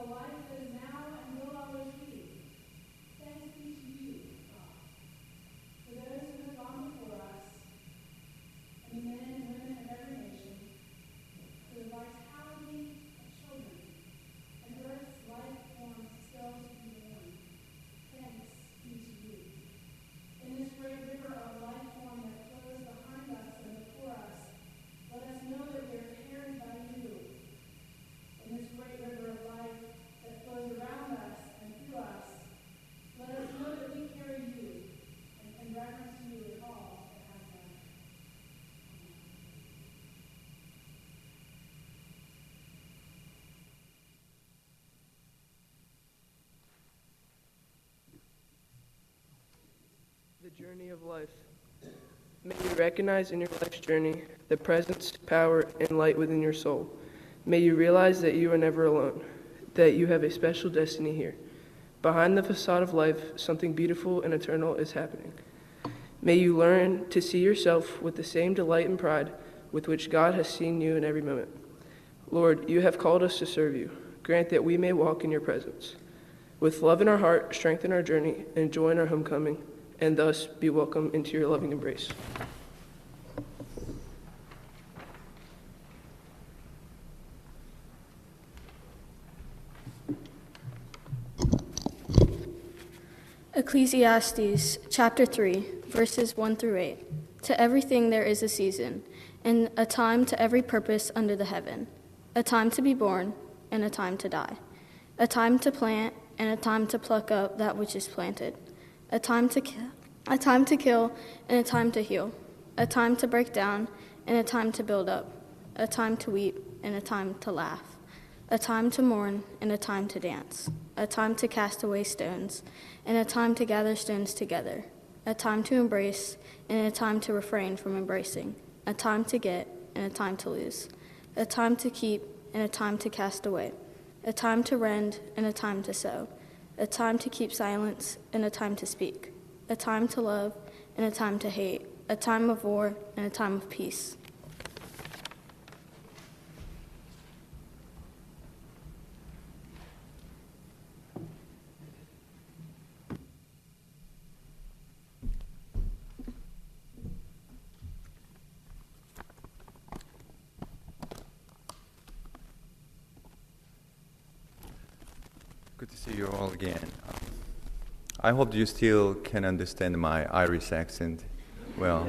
life that is now and will always be. Thanks be to you, God, for those who have gone before us, and the men and women of every nation, for the vitality of children, and earth's life forms still to be born. Thanks be to you. In this great river of life form that flows behind us and before us, let us know that we are carried by you. In this great river of life that flows around us and through us, let us know that we carry you and can reverence you in all that has been. The journey of life. May you recognize in your life's journey the presence, power, and light within your soul. May you realize that you are never alone, that you have a special destiny here. Behind the facade of life, something beautiful and eternal is happening. May you learn to see yourself with the same delight and pride with which God has seen you in every moment. Lord, you have called us to serve you. Grant that we may walk in your presence. With love in our heart, strengthen our journey, and joy in our homecoming, and thus be welcome into your loving embrace. Ecclesiastes chapter 3, verses 1 through 8. To everything there is a season, and a time to every purpose under the heaven, a time to be born, and a time to die, a time to plant, and a time to pluck up that which is planted, a time to kill, and a time to heal, a time to break down, and a time to build up, a time to weep, and a time to laugh, a time to mourn, and a time to dance, a time to cast away stones, and a time to gather stones together, a time to embrace, and a time to refrain from embracing, a time to get, and a time to lose, a time to keep, and a time to cast away, a time to rend, and a time to sow, a time to keep silence, and a time to speak, a time to love, and a time to hate, a time of war, and a time of peace. Good to see you all again. I hope you still can understand my Irish accent well.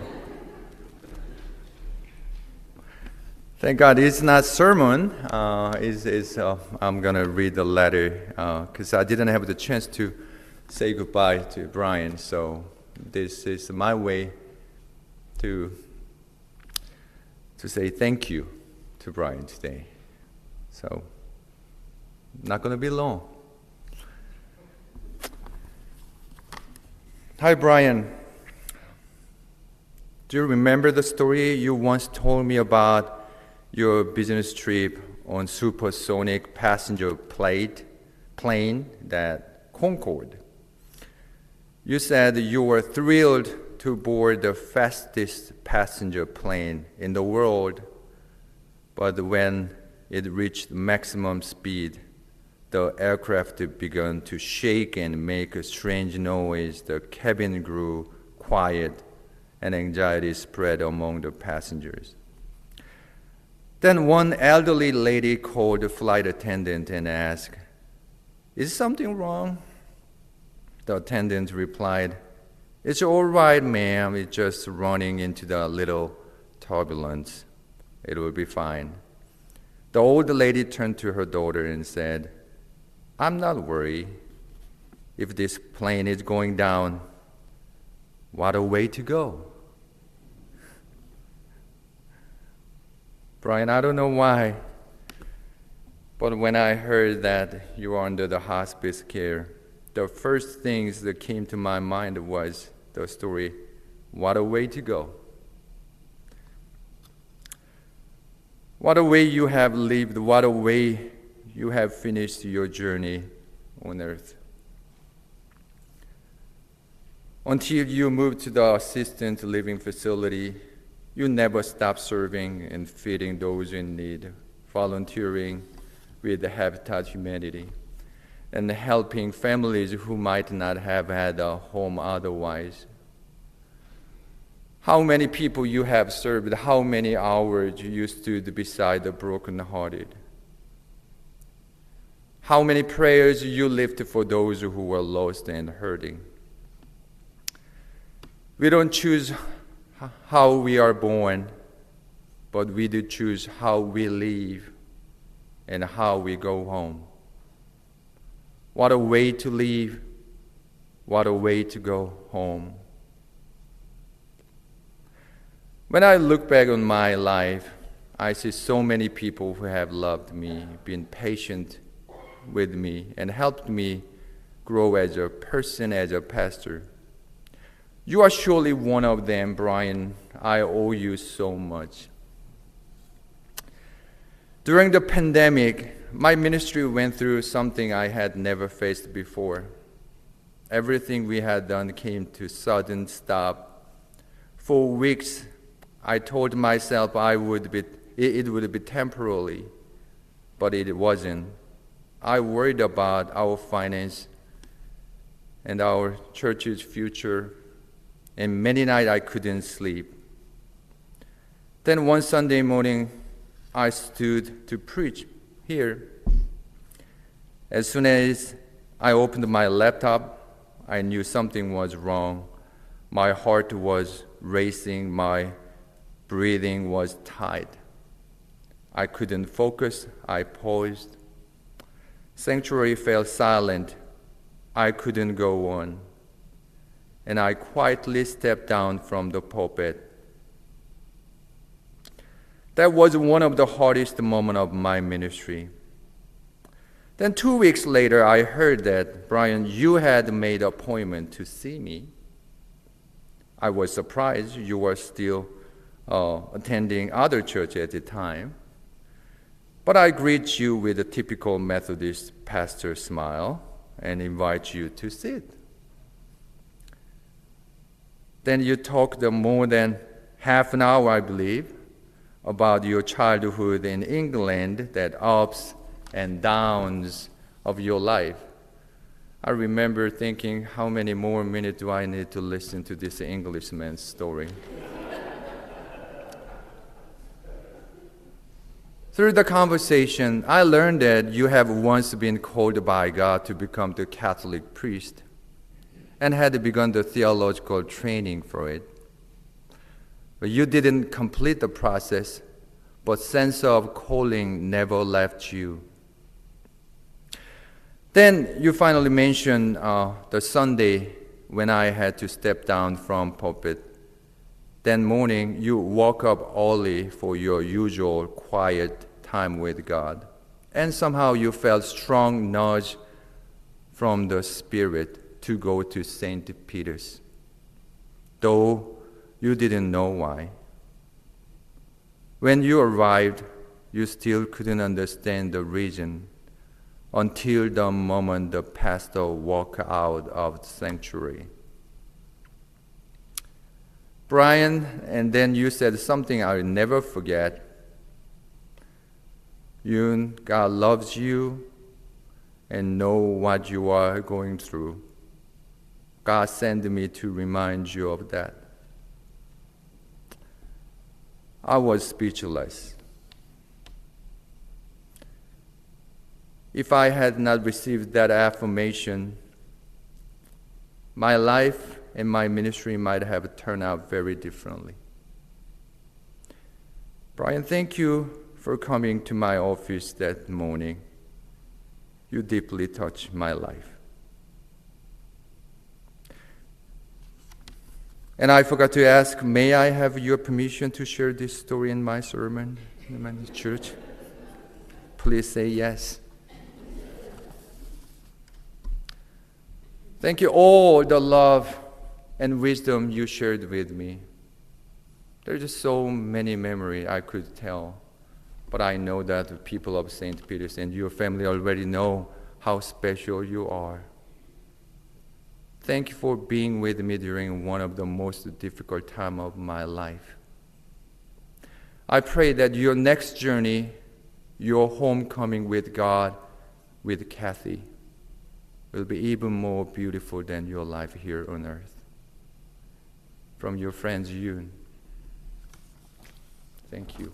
Thank God it's not sermon. I'm going to read the letter because I didn't have the chance to say goodbye to Brian. So this is my way to say thank you to Brian today. So not going to be long. Hi, Brian. Do you remember the story you once told me about your business trip on supersonic passenger plane, that Concorde? You said you were thrilled to board the fastest passenger plane in the world, but when it reached maximum speed, the aircraft began to shake and make a strange noise. The cabin grew quiet, and anxiety spread among the passengers. Then one elderly lady called the flight attendant and asked, "Is something wrong?" The attendant replied, "It's all right, ma'am. It's just running into the little turbulence. It will be fine." The old lady turned to her daughter and said, "I'm not worried. If this plane is going down, what a way to go." Brian, I don't know why, but when I heard that you were under the hospice care, the first things that came to my mind was the story, "What a way to go." What a way you have lived, what a way you have finished your journey on earth. Until you moved to the assisted living facility, you never stopped serving and feeding those in need, volunteering with Habitat Humanity. and helping families who might not have had a home otherwise. How many people you have served, how many hours you stood beside the brokenhearted. How many prayers you lifted for those who were lost and hurting. We don't choose how we are born, but we do choose how we live and how we go home. What a way to live, what a way to go home. When I look back on my life, I see so many people who have loved me, been patient with me, and helped me grow as a person, as a pastor. You are surely one of them, Brian. I owe you so much. During the pandemic, my ministry went through something I had never faced before. Everything we had done came to sudden stop. For weeks, I told myself it would be temporary, but it wasn't. I worried about our finance and our church's future, and many nights I couldn't sleep. Then one Sunday morning, I stood to preach here. As soon as I opened my laptop, I knew something was wrong. My heart was racing, my breathing was tight. I couldn't focus, I paused. Sanctuary fell silent. I couldn't go on. And I quietly stepped down from the pulpit. That was one of the hardest moments of my ministry. Then 2 weeks later, I heard that, Brian, you had made an appointment to see me. I was surprised you were still attending other church at the time. But I greet you with a typical Methodist pastor smile and invite you to sit. Then you talked more than half an hour, I believe, about your childhood in England, that ups and downs of your life. I remember thinking, how many more minutes do I need to listen to this Englishman's story? Through the conversation, I learned that you have once been called by God to become the Catholic priest and had begun the theological training for it. But you didn't complete the process, but sense of calling never left you. Then you finally mentioned the Sunday when I had to step down from pulpit. That morning, you woke up early for your usual quiet time with God, and somehow you felt strong nudge from the Spirit to go to St. Peter's, though you didn't know why. When you arrived, you still couldn't understand the reason until the moment the pastor walked out of the sanctuary. Brian, and then you said something I'll never forget. Yoon, God loves you and know what you are going through. God sent me to remind you of that. I was speechless. If I had not received that affirmation, my life and my ministry might have turned out very differently. Brian, thank you for coming to my office that morning. You deeply touched my life. And I forgot to ask, may I have your permission to share this story in my sermon in my church? Please say yes. Thank you all the love and wisdom you shared with me. There's just so many memories I could tell. But I know that the people of St. Peter's and your family already know how special you are. Thank you for being with me during one of the most difficult times of my life. I pray that your next journey, your homecoming with God, with Kathy, will be even more beautiful than your life here on earth. From your friends, Yoon. Thank you.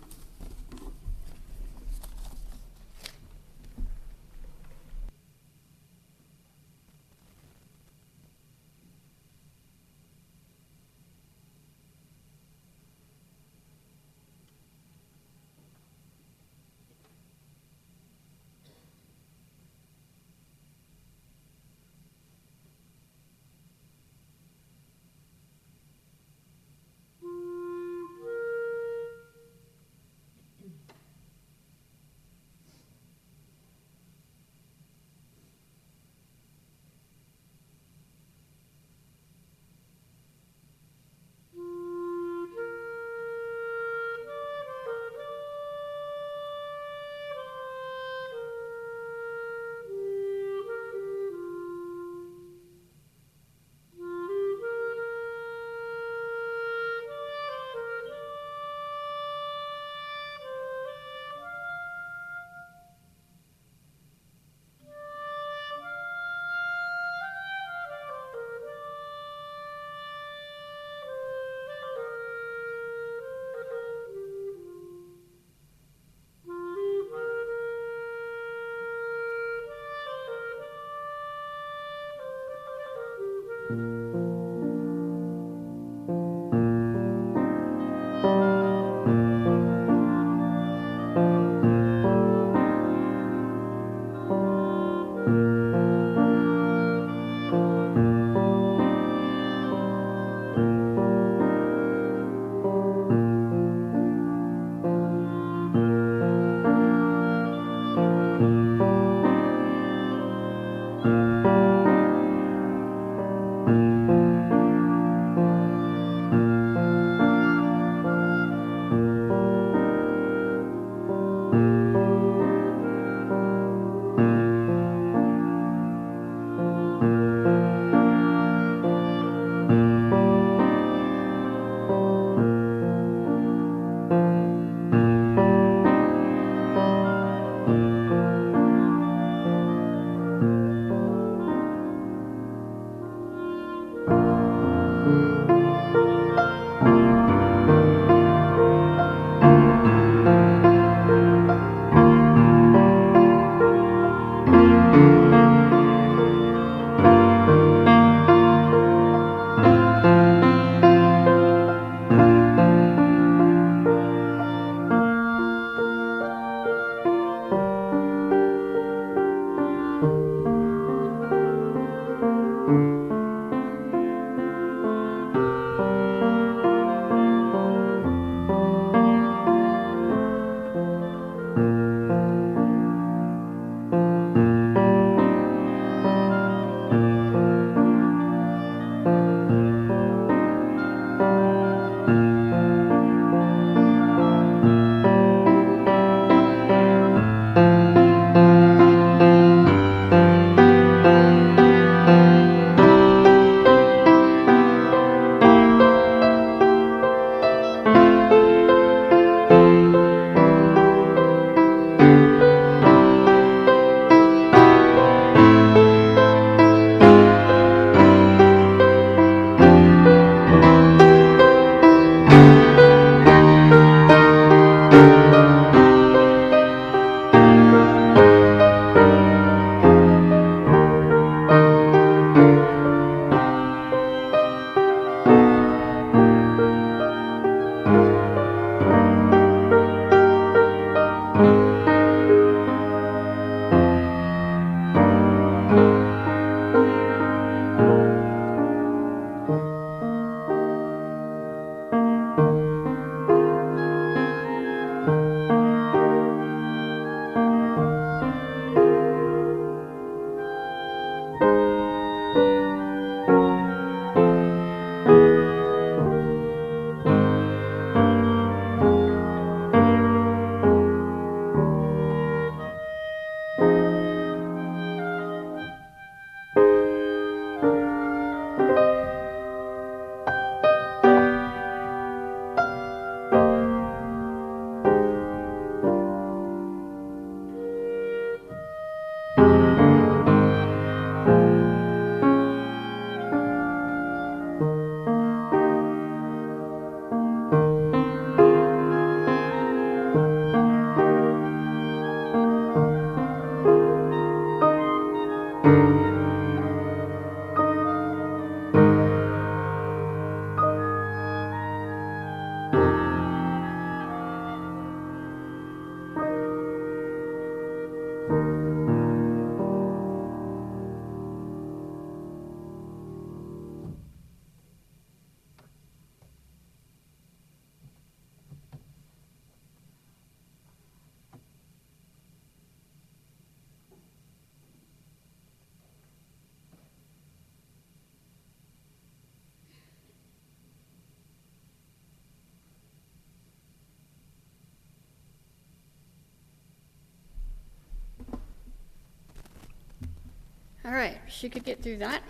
All right, she could get through that.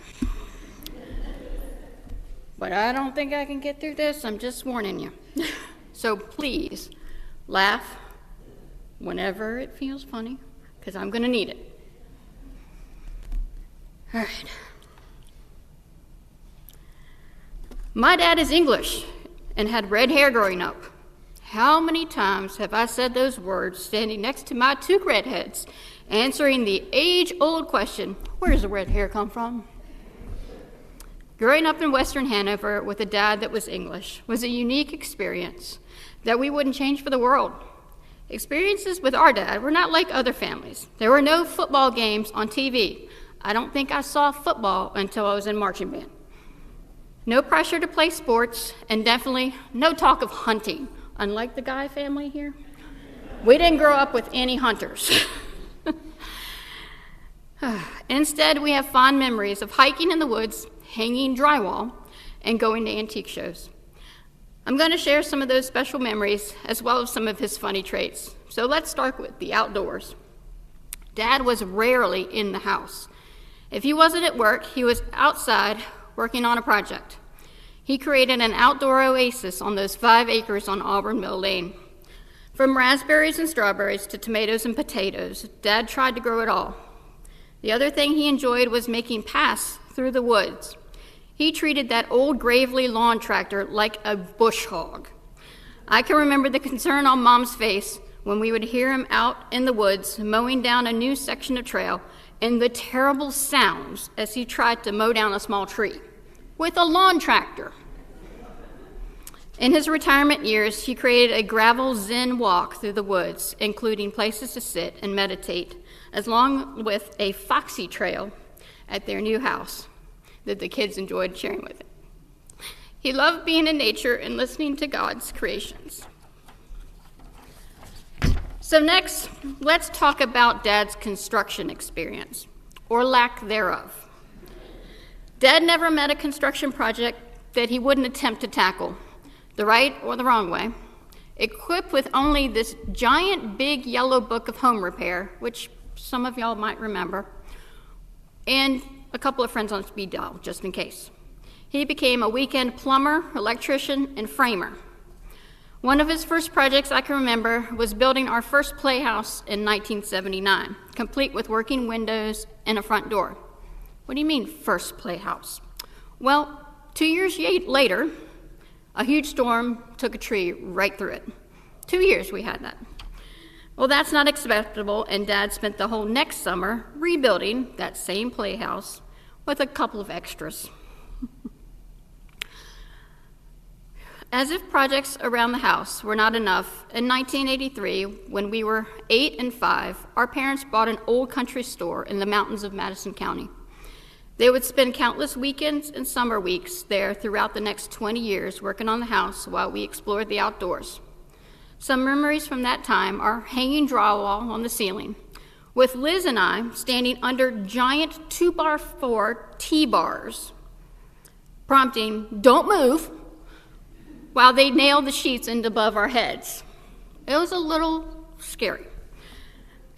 But I don't think I can get through this. I'm just warning you. So please laugh whenever it feels funny, because I'm going to need it. All right. My dad is English and had red hair growing up. How many times have I said those words standing next to my two redheads, answering the age-old question, where does the red hair come from? Growing up in Western Hanover with a dad that was English was a unique experience that we wouldn't change for the world. Experiences with our dad were not like other families. There were no football games on TV. I don't think I saw football until I was in marching band. No pressure to play sports, and definitely no talk of hunting. Unlike the Guy family here, we didn't grow up with any hunters. Instead, we have fond memories of hiking in the woods, hanging drywall, and going to antique shows. I'm going to share some of those special memories as well as some of his funny traits. So let's start with the outdoors. Dad was rarely in the house. If he wasn't at work, he was outside working on a project. He created an outdoor oasis on those 5 acres on Auburn Mill Lane. From raspberries and strawberries to tomatoes and potatoes, Dad tried to grow it all. The other thing he enjoyed was making paths through the woods. He treated that old Gravely lawn tractor like a bush hog. I can remember the concern on Mom's face when we would hear him out in the woods mowing down a new section of trail, and the terrible sounds as he tried to mow down a small tree with a lawn tractor. In his retirement years, he created a gravel Zen walk through the woods, including places to sit and meditate, along with a foxy trail at their new house that the kids enjoyed sharing with him. He loved being in nature and listening to God's creations. So next, let's talk about Dad's construction experience, or lack thereof. Dad never met a construction project that he wouldn't attempt to tackle, the right or the wrong way, equipped with only this giant big yellow book of home repair, which some of y'all might remember, and a couple of friends on speed dial, just in case. He became a weekend plumber, electrician, and framer. One of his first projects I can remember was building our first playhouse in 1979, complete with working windows and a front door. What do you mean, first playhouse? Well, 2 years later, a huge storm took a tree right through it. 2 years we had that. Well, that's not acceptable, and Dad spent the whole next summer rebuilding that same playhouse with a couple of extras. As if projects around the house were not enough, in 1983, when we were 8 and 5, our parents bought an old country store in the mountains of Madison County. They would spend countless weekends and summer weeks there throughout the next 20 years working on the house while we explored the outdoors. Some memories from that time are hanging drywall on the ceiling, with Liz and I standing under giant 2x4 T-bars, prompting, "Don't move," while they nailed the sheets in above our heads. It was a little scary.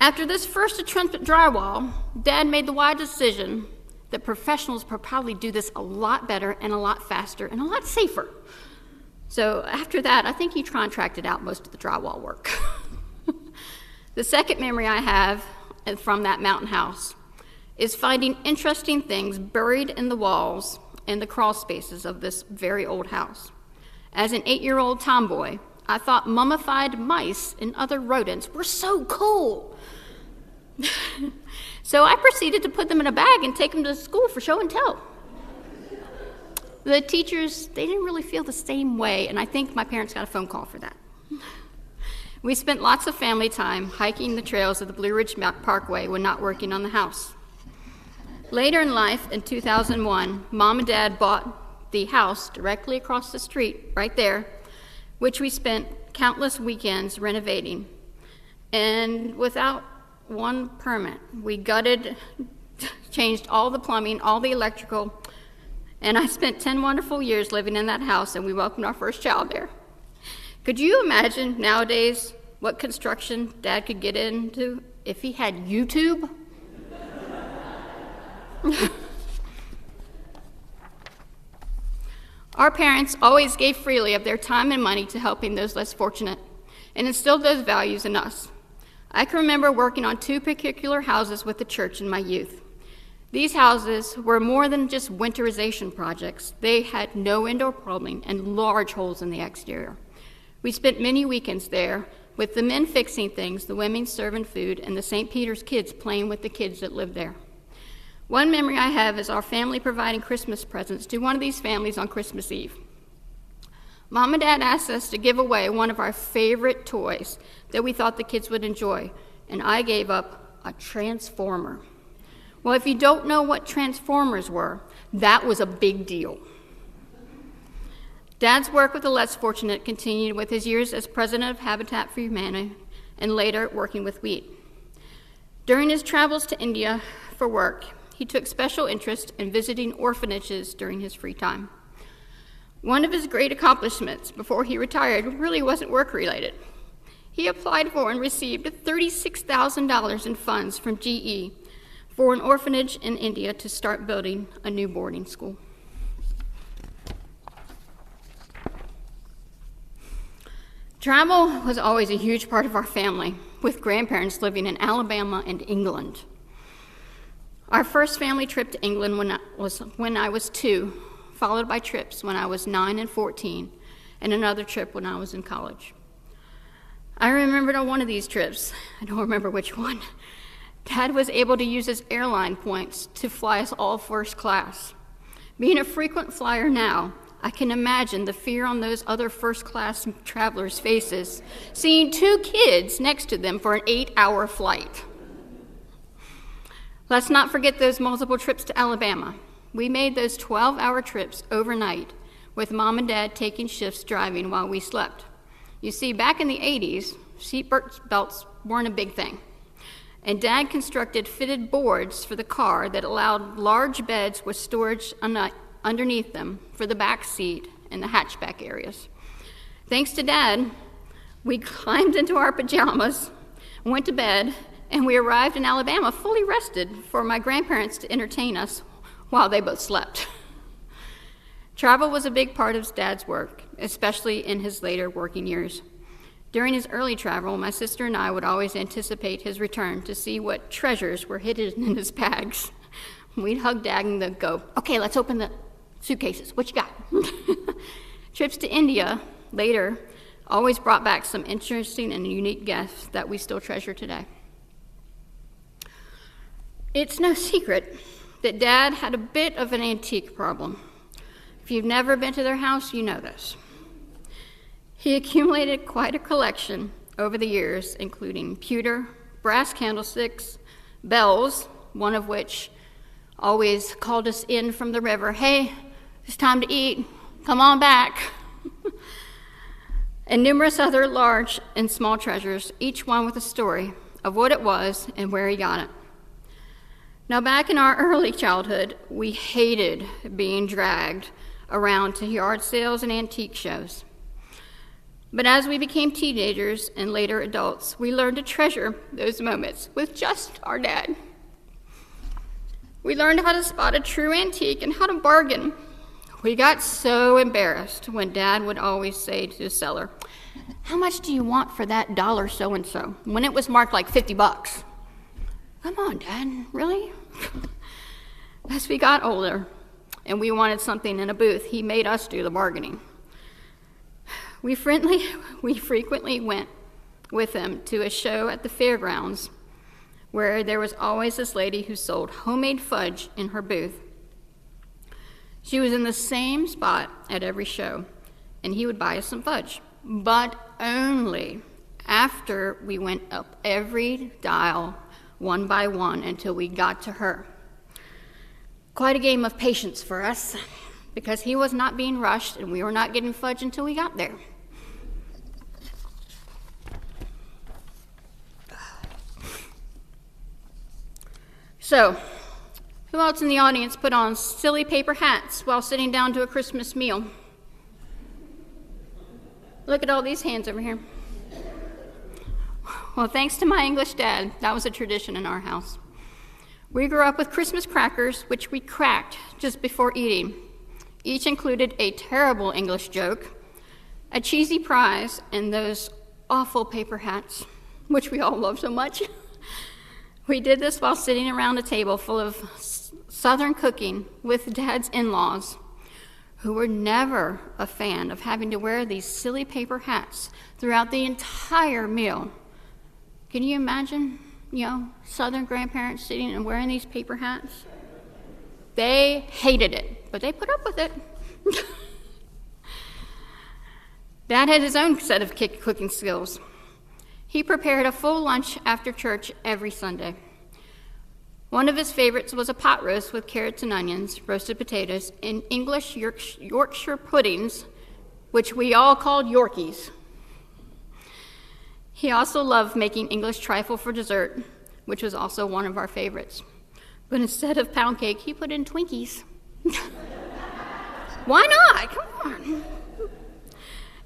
After this first attempt at drywall, Dad made the wise decision that professionals would probably do this a lot better and a lot faster and a lot safer. So after that, I think he contracted out most of the drywall work. The second memory I have from that mountain house is finding interesting things buried in the walls and the crawl spaces of this very old house. As an 8-year-old tomboy, I thought mummified mice and other rodents were so cool. So I proceeded to put them in a bag and take them to school for show and tell. The teachers, they didn't really feel the same way, and I think my parents got a phone call for that. We spent lots of family time hiking the trails of the Blue Ridge Parkway when not working on the house. Later in life, in 2001, Mom and Dad bought the house directly across the street, right there, which we spent countless weekends renovating. And without one permit, we gutted, changed all the plumbing, all the electrical, and I spent 10 wonderful years living in that house, and we welcomed our first child there. Could you imagine nowadays what construction Dad could get into if he had YouTube? Our parents always gave freely of their time and money to helping those less fortunate and instilled those values in us. I can remember working on 2 particular houses with the church in my youth. These houses were more than just winterization projects. They had no indoor plumbing and large holes in the exterior. We spent many weekends there with the men fixing things, the women serving food, and the St. Peter's kids playing with the kids that lived there. One memory I have is our family providing Christmas presents to one of these families on Christmas Eve. Mom and Dad asked us to give away one of our favorite toys that we thought the kids would enjoy, and I gave up a Transformer. Well, if you don't know what Transformers were, that was a big deal. Dad's work with the less fortunate continued with his years as president of Habitat for Humanity and later working with WHEAT. During his travels to India for work, he took special interest in visiting orphanages during his free time. One of his great accomplishments before he retired really wasn't work-related. He applied for and received $36,000 in funds from GE for an orphanage in India to start building a new boarding school. Travel was always a huge part of our family, with grandparents living in Alabama and England. Our first family trip to England when I was 2, followed by trips when I was 9 and 14, and another trip when I was in college. I remembered on one of these trips, I don't remember which one, Dad was able to use his airline points to fly us all first class. Being a frequent flyer now, I can imagine the fear on those other first-class travelers' faces, seeing 2 kids next to them for an 8-hour flight. Let's not forget those multiple trips to Alabama. We made those 12-hour trips overnight, with Mom and Dad taking shifts driving while we slept. You see, back in the 80s, seat belts weren't a big thing, and Dad constructed fitted boards for the car that allowed large beds with storage underneath them for the back seat and the hatchback areas. Thanks to Dad, we climbed into our pajamas, went to bed, and we arrived in Alabama fully rested for my grandparents to entertain us while they both slept. Travel was a big part of Dad's work, especially in his later working years. During his early travel, my sister and I would always anticipate his return to see what treasures were hidden in his bags. We'd hug Dad and go, "Okay, let's open the suitcases. What you got?" Trips to India later always brought back some interesting and unique gifts that we still treasure today. It's no secret that Dad had a bit of an antique problem. If you've never been to their house, you know this. He accumulated quite a collection over the years, including pewter, brass candlesticks, bells, one of which always called us in from the river, "Hey, it's time to eat, come on back," and numerous other large and small treasures, each one with a story of what it was and where he got it. Now, back in our early childhood, we hated being dragged around to yard sales and antique shows. But as we became teenagers and later adults, we learned to treasure those moments with just our dad. We learned how to spot a true antique and how to bargain. We got so embarrassed when Dad would always say to the seller, "How much do you want for that dollar so-and-so?" when it was marked like $50. "Come on, Dad, really?" As we got older and we wanted something in a booth, he made us do the bargaining. We frequently went with him to a show at the fairgrounds where there was always this lady who sold homemade fudge in her booth. She was in the same spot at every show, and he would buy us some fudge, but only after we went up every dial one by one until we got to her. Quite a game of patience for us, because he was not being rushed and we were not getting fudge until we got there. So, who else in the audience put on silly paper hats while sitting down to a Christmas meal? Look at all these hands over here. Well, thanks to my English dad, that was a tradition in our house. We grew up with Christmas crackers, which we cracked just before eating. Each included a terrible English joke, a cheesy prize, and those awful paper hats, which we all love so much. We did this while sitting around a table full of Southern cooking with Dad's in-laws, who were never a fan of having to wear these silly paper hats throughout the entire meal. Can you imagine, Southern grandparents sitting and wearing these paper hats? They hated it, but they put up with it. Dad had his own set of cooking skills. He prepared a full lunch after church every Sunday. One of his favorites was a pot roast with carrots and onions, roasted potatoes, and English Yorkshire puddings, which we all called Yorkies. He also loved making English trifle for dessert, which was also one of our favorites. But instead of pound cake, he put in Twinkies. Why not? Come on.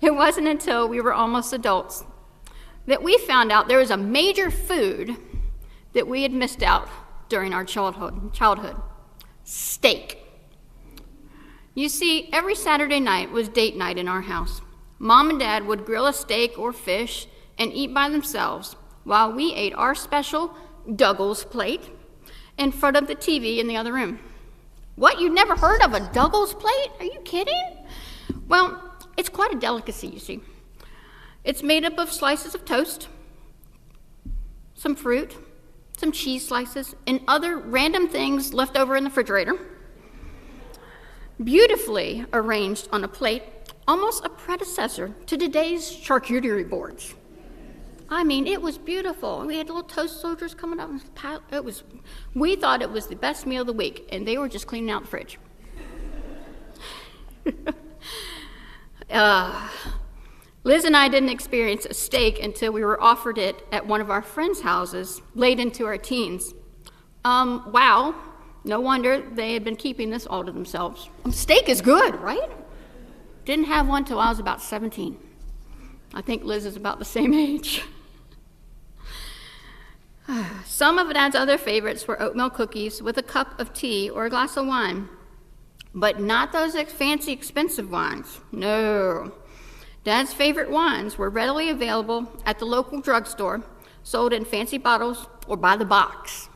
It wasn't until we were almost adults that we found out there was a major food that we had missed out during our childhood. Steak. You see, every Saturday night was date night in our house. Mom and Dad would grill a steak or fish and eat by themselves while we ate our special Douglas plate in front of the TV in the other room. What, you've never heard of a Douglas plate? Are you kidding? Well, it's quite a delicacy, you see. It's made up of slices of toast, some fruit, some cheese slices, and other random things left over in the refrigerator. Beautifully arranged on a plate, almost a predecessor to today's charcuterie boards. I mean, it was beautiful. We had little toast soldiers coming up. We thought it was the best meal of the week, and they were just cleaning out the fridge. Liz and I didn't experience a steak until we were offered it at one of our friends' houses late into our teens. Wow, no wonder they had been keeping this all to themselves. Steak is good, right? Didn't have one till I was about 17. I think Liz is about the same age. Some of Dad's other favorites were oatmeal cookies with a cup of tea or a glass of wine, but not those fancy, expensive wines. No. Dad's favorite wines were readily available at the local drugstore, sold in fancy bottles or by the box.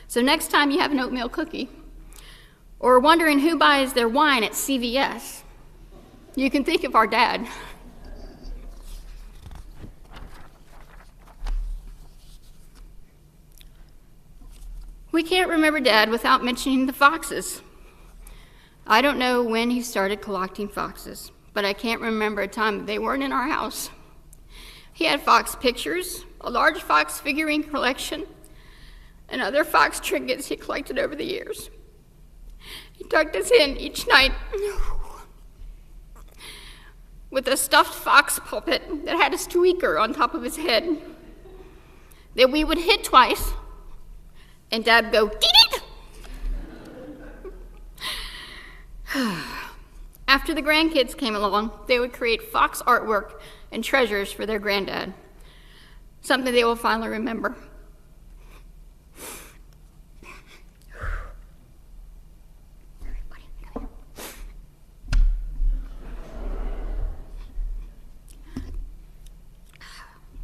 So next time you have an oatmeal cookie, or wondering who buys their wine at CVS, you can think of our dad. We can't remember Dad without mentioning the foxes. I don't know when he started collecting foxes, but I can't remember a time they weren't in our house. He had fox pictures, a large fox figurine collection, and other fox trinkets he collected over the years. He tucked us in each night with a stuffed fox puppet that had a squeaker on top of his head that we would hit twice, and Dad would go, "Dee-dee!" After the grandkids came along, they would create fox artwork and treasures for their granddad, something they will finally remember.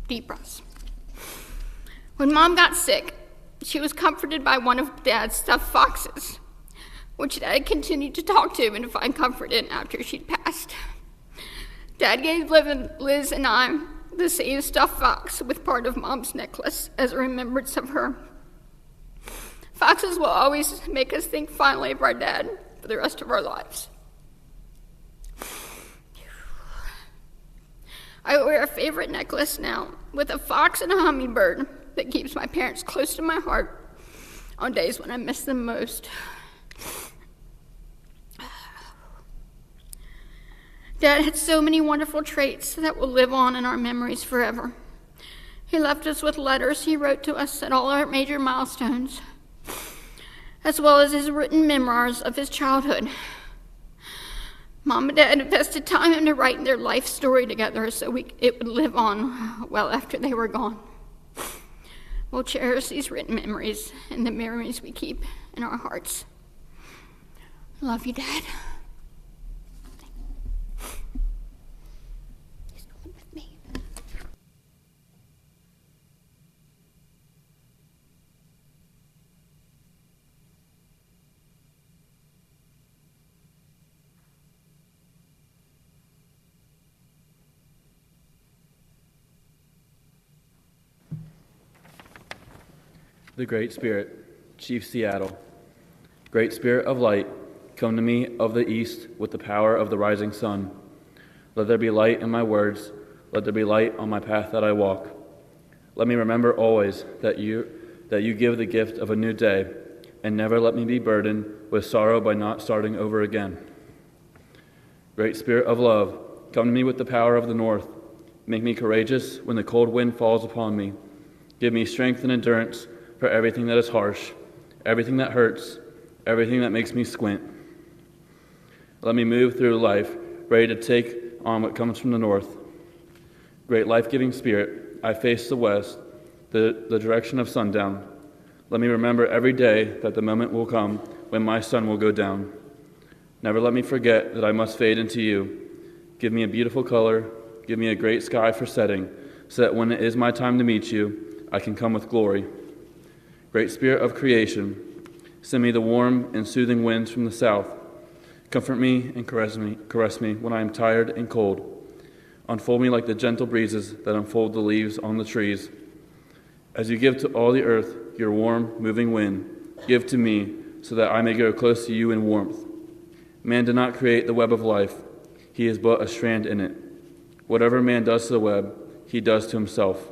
Deep breaths. When Mom got sick, she was comforted by one of Dad's stuffed foxes, which Dad continued to talk to and find comfort in after she'd passed. Dad gave Liz and I the same stuffed fox with part of Mom's necklace as a remembrance of her. Foxes will always make us think fondly of our dad for the rest of our lives. I wear a favorite necklace now with a fox and a hummingbird that keeps my parents close to my heart on days when I miss them most. Dad had so many wonderful traits that will live on in our memories forever. He left us with letters he wrote to us at all our major milestones, as well as his written memoirs of his childhood. Mom and Dad invested time into writing their life story together so it would live on well after they were gone. We'll cherish these written memories and the memories we keep in our hearts. Love you, Dad. He's going with me. The Great Spirit, Chief Seattle. Great Spirit of light, come to me of the east with the power of the rising sun. Let there be light in my words, let there be light on my path that I walk. Let me remember always that you give the gift of a new day, and never let me be burdened with sorrow by not starting over again. Great Spirit of love, come to me with the power of the north. Make me courageous when the cold wind falls upon me. Give me strength and endurance for everything that is harsh, everything that hurts, everything that makes me squint. Let me move through life, ready to take on what comes from the north. Great life-giving Spirit, I face the west, the direction of sundown. Let me remember every day that the moment will come when my sun will go down. Never let me forget that I must fade into you. Give me a beautiful color, give me a great sky for setting, so that when it is my time to meet you, I can come with glory. Great Spirit of creation, send me the warm and soothing winds from the south. Comfort me and caress me when I am tired and cold. Unfold me like the gentle breezes that unfold the leaves on the trees. As you give to all the earth your warm, moving wind, give to me so that I may go close to you in warmth. Man did not create the web of life. He is but a strand in it. Whatever man does to the web, he does to himself.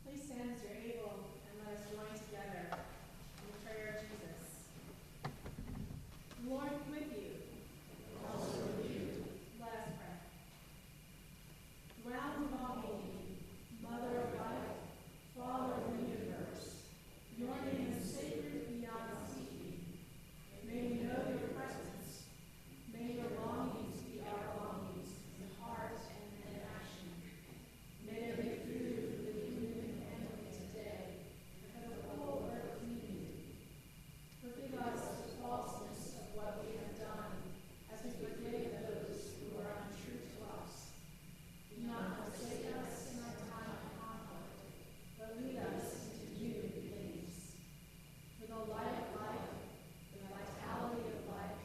Please stand as you're able and let us join together in the prayer of Jesus. Lord, with you. Also with you. Let us pray. Ground of all being, Mother of life, Father of the universe, your name is sacred beyond speaking. May we know your presence. May your longings be our longings in heart and in action. May there be food for the human family today, and for the whole earth community. Forgive us the falseness of what we have done, as we forgive those who are untrue to us. Do not forsake us in our time of conflict, but lead us into new beginnings. For the light of life, the vitality of life,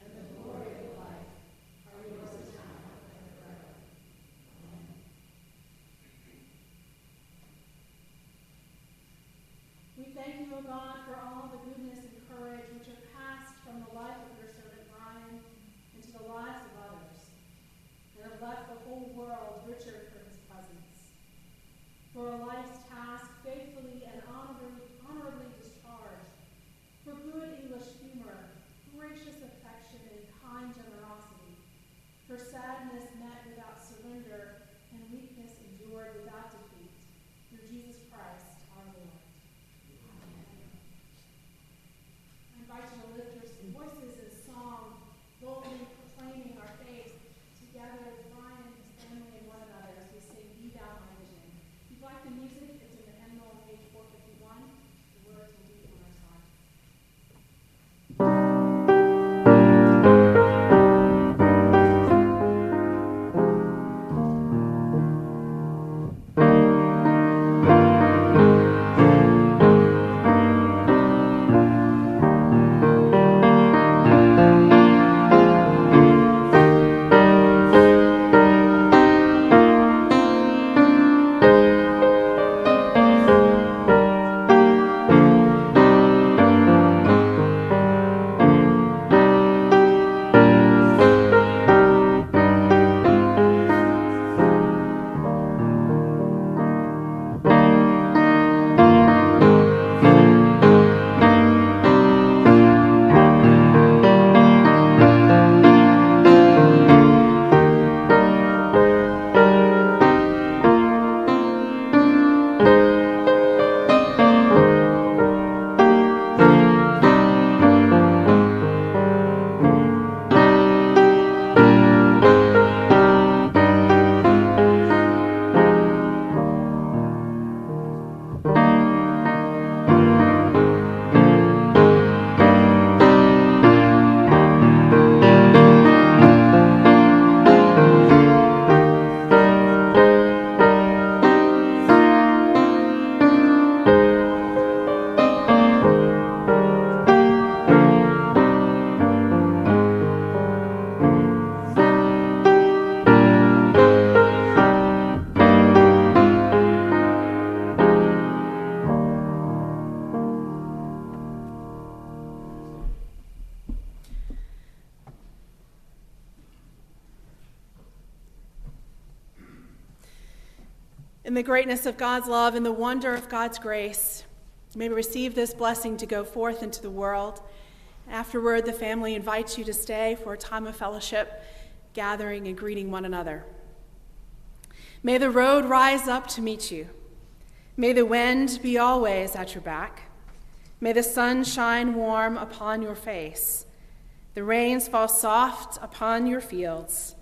and the glory of life are yours now and forever. Amen. We thank you, O God, for all the goodness and courage which have passed from the life of your servant Brian into the lives of others, and have left the whole world richer for his presence. For a life's task faithfully and honorably discharged, for good English humor, gracious affection, and kind generosity, for sadness met without surrender, and weakness endured without defeat, through Jesus Christ our Lord. Amen. I invite you to lift your voices in song, boldly proclaiming our faith together with Brian and his family and one another as we sing, Be Thou My Vision. If you'd like the music, it's in the hymn In the greatness of God's love and the wonder of God's grace, may we receive this blessing to go forth into the world. Afterward, the family invites you to stay for a time of fellowship, gathering and greeting one another. May the road rise up to meet you. May the wind be always at your back. May the sun shine warm upon your face. The rains fall soft upon your fields.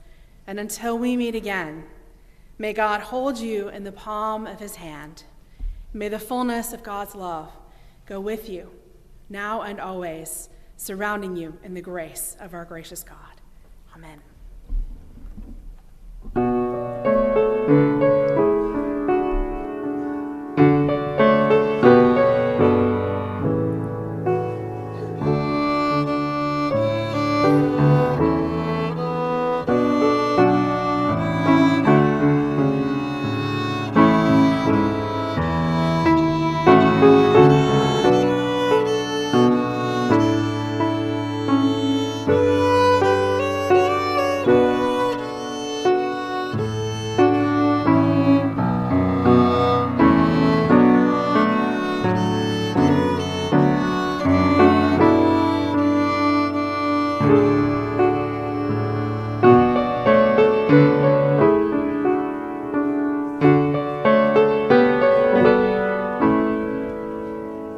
And until we meet again, may God hold you in the palm of his hand. May the fullness of God's love go with you, now and always, surrounding you in the grace of our gracious God. Amen.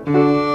Thank you.